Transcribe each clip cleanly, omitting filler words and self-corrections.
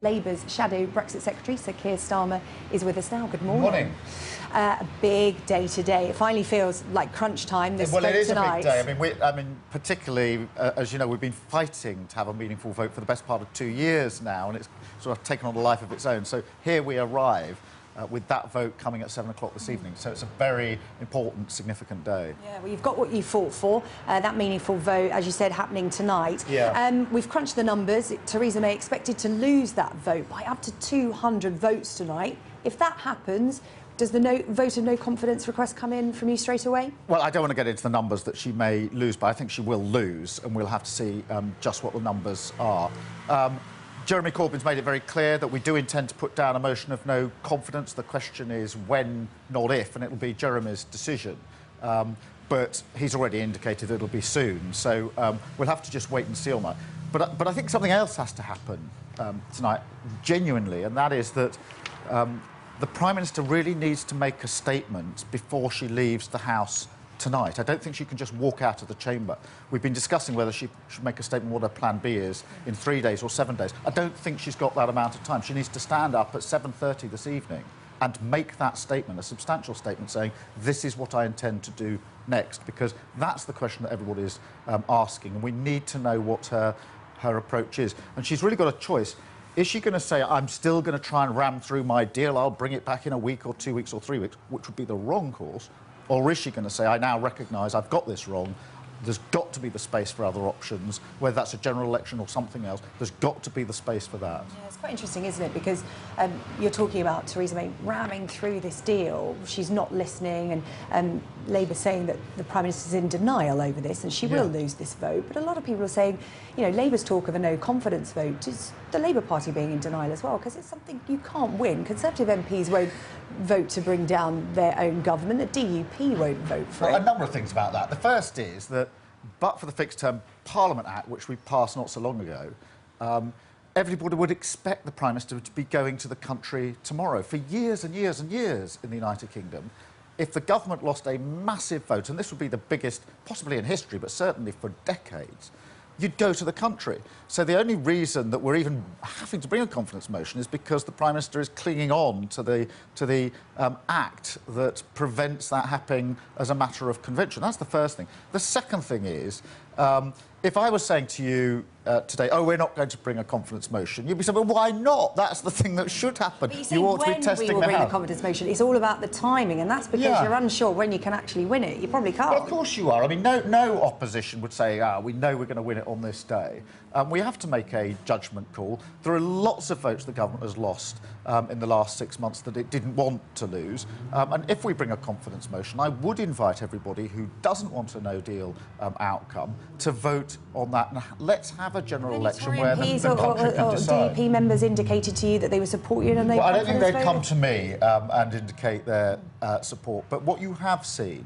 Labour's shadow Brexit Secretary, Sir Keir Starmer, is with us now. Good morning. Morning. A big day today. It finally feels like crunch time this vote tonight. Well, it is a big day. I mean, particularly, as you know, we've been fighting to have a meaningful vote for the best part of 2 years now, and it's sort of taken on a life of its own. So here we arrive with that vote coming at 7 o'clock this evening. So it's a very important, significant day. Yeah, well, you've got what you fought for, that meaningful vote, as you said, happening tonight. Yeah. We've crunched the numbers. Theresa May expected to lose that vote by up to 200 votes tonight. If that happens, does the vote of no confidence request come in from you straight away? Well, I don't want to get into the numbers that she may lose, but I think she will lose, and we'll have to see just what the numbers are. Jeremy Corbyn's made it very clear that we do intend to put down a motion of no confidence. The question is when, not if, and it'll be Jeremy's decision. But he's already indicated it'll be soon, so we'll have to just wait and see on that. But I think something else has to happen tonight, genuinely, and that is that the Prime Minister really needs to make a statement before she leaves the House tonight. I don't think she can just walk out of the chamber. We've been discussing whether she should make a statement what her plan B is in 3 days or 7 days. I don't think she's got that amount of time. She needs to stand up at 7:30 this evening and make that statement, a substantial statement saying, this is what I intend to do next, because that's the question that everybody's asking, and we need to know what her approach is. And she's really got a choice. Is she going to say, I'm still going to try and ram through my deal, I'll bring it back in a week or 2 weeks or 3 weeks, which would be the wrong course? Or is she going to say, I now recognise I've got this wrong, there's got to be the space for other options, whether that's a general election or something else, there's got to be the space for that. Yeah, it's quite interesting, isn't it? Because you're talking about Theresa May ramming through this deal. She's not listening, and Labour saying that the Prime Minister's in denial over this and she will lose this vote. But a lot of people are saying, you know, Labour's talk of a no-confidence vote is the Labour Party being in denial as well, because it's something you can't win. Conservative MPs won't vote to bring down their own government. The DUP won't vote for it. A number of things about that. The first is that, but for the Fixed Term Parliament Act, which we passed not so long ago, everybody would expect the Prime Minister to be going to the country tomorrow. For years and years and years in the United Kingdom, if the government lost a massive vote, and this would be the biggest, possibly in history, but certainly for decades, you'd go to the country. So the only reason that we're even having to bring a confidence motion is because the Prime Minister is clinging on to the act that prevents that happening as a matter of convention. That's the first thing. The second thing is, if I was saying to you today, oh, we're not going to bring a confidence motion, you'd be saying, well, why not? That's the thing that should happen. You ought to be testing the House. When we will bring a confidence motion, it's all about the timing, and that's because you're unsure when you can actually win it. You probably can't. Well, of course you are. I mean, no opposition would say, we know we're going to win it on this day. We have to make a judgment call. There are lots of votes the government has lost in the last 6 months that it didn't want to lose. And if we bring a confidence motion, I would invite everybody who doesn't want a no-deal outcome to vote on that. And let's have a general election where the country can decide. DUP members indicated to you that they would support you in a no-confidence vote? Well, I don't think they'd come to me and indicate their support. But what you have seen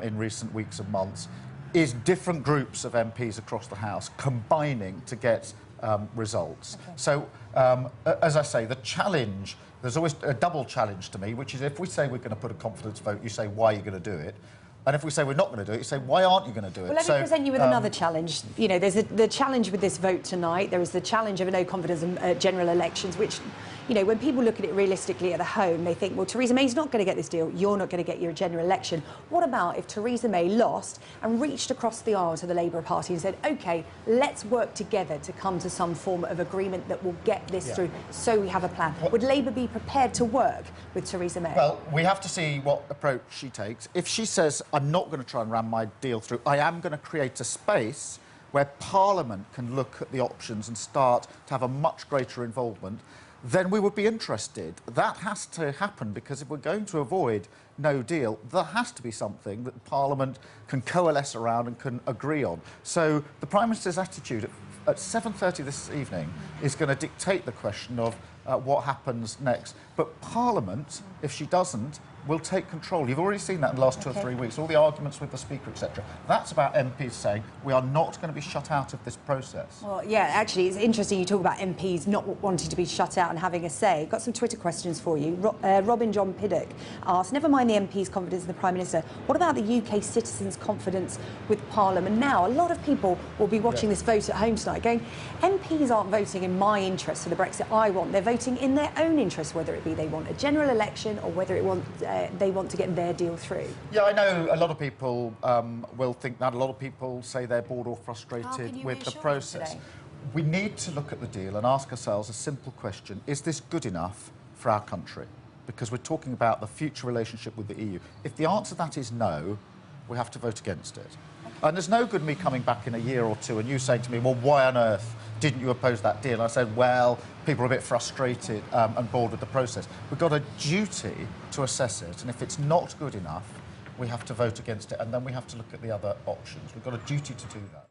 in recent weeks and months is different groups of MPs across the House combining to get results. Okay. So, as I say, the challenge, there's always a double challenge to me, which is if we say we're going to put a confidence vote, you say, why are you going to do it? And if we say we're not going to do it, you say, why aren't you going to do it? Well, let me present you with another challenge. You know, there's the challenge with this vote tonight. There is the challenge of a no-confidence in general elections, which, you know, when people look at it realistically at home, they think, well, Theresa May's not going to get this deal. You're not going to get your general election. What about if Theresa May lost and reached across the aisle to the Labour Party and said, OK, let's work together to come to some form of agreement that will get this through, so we have a plan? Would Labour be prepared to work with Theresa May? Well, we have to see what approach she takes. If she says, I'm not going to try and ram my deal through, I am going to create a space where Parliament can look at the options and start to have a much greater involvement, then we would be interested. That has to happen, because if we're going to avoid no deal, there has to be something that Parliament can coalesce around and can agree on. So the Prime Minister's attitude at 7:30 this evening is going to dictate the question of what happens next. But Parliament, if she doesn't, will take control. You've already seen that in the last 2 or 3 weeks, all the arguments with the Speaker, etc. That's about MPs saying we are not going to be shut out of this process. Well, yeah, actually, it's interesting you talk about MPs not wanting to be shut out and having a say. Got some Twitter questions for you. Robin John Piddock asked, never mind the MP's confidence in the Prime Minister, what about the UK citizens' confidence with Parliament now? A lot of people will be watching this vote at home tonight going, MPs aren't voting in my interest for the Brexit I want. They're voting in their own interest, whether it be they want a general election or whether they want to get their deal through. Yeah, I know a lot of people will think that. A lot of people say they're bored or frustrated with the process. We need to look at the deal and ask ourselves a simple question. Is this good enough for our country? Because we're talking about the future relationship with the EU. If the answer to that is no, we have to vote against it. And there's no good me coming back in a year or two and you saying to me, well, why on earth didn't you oppose that deal? And I said, well, people are a bit frustrated and bored with the process. We've got a duty to assess it, and if it's not good enough, we have to vote against it, and then we have to look at the other options. We've got a duty to do that.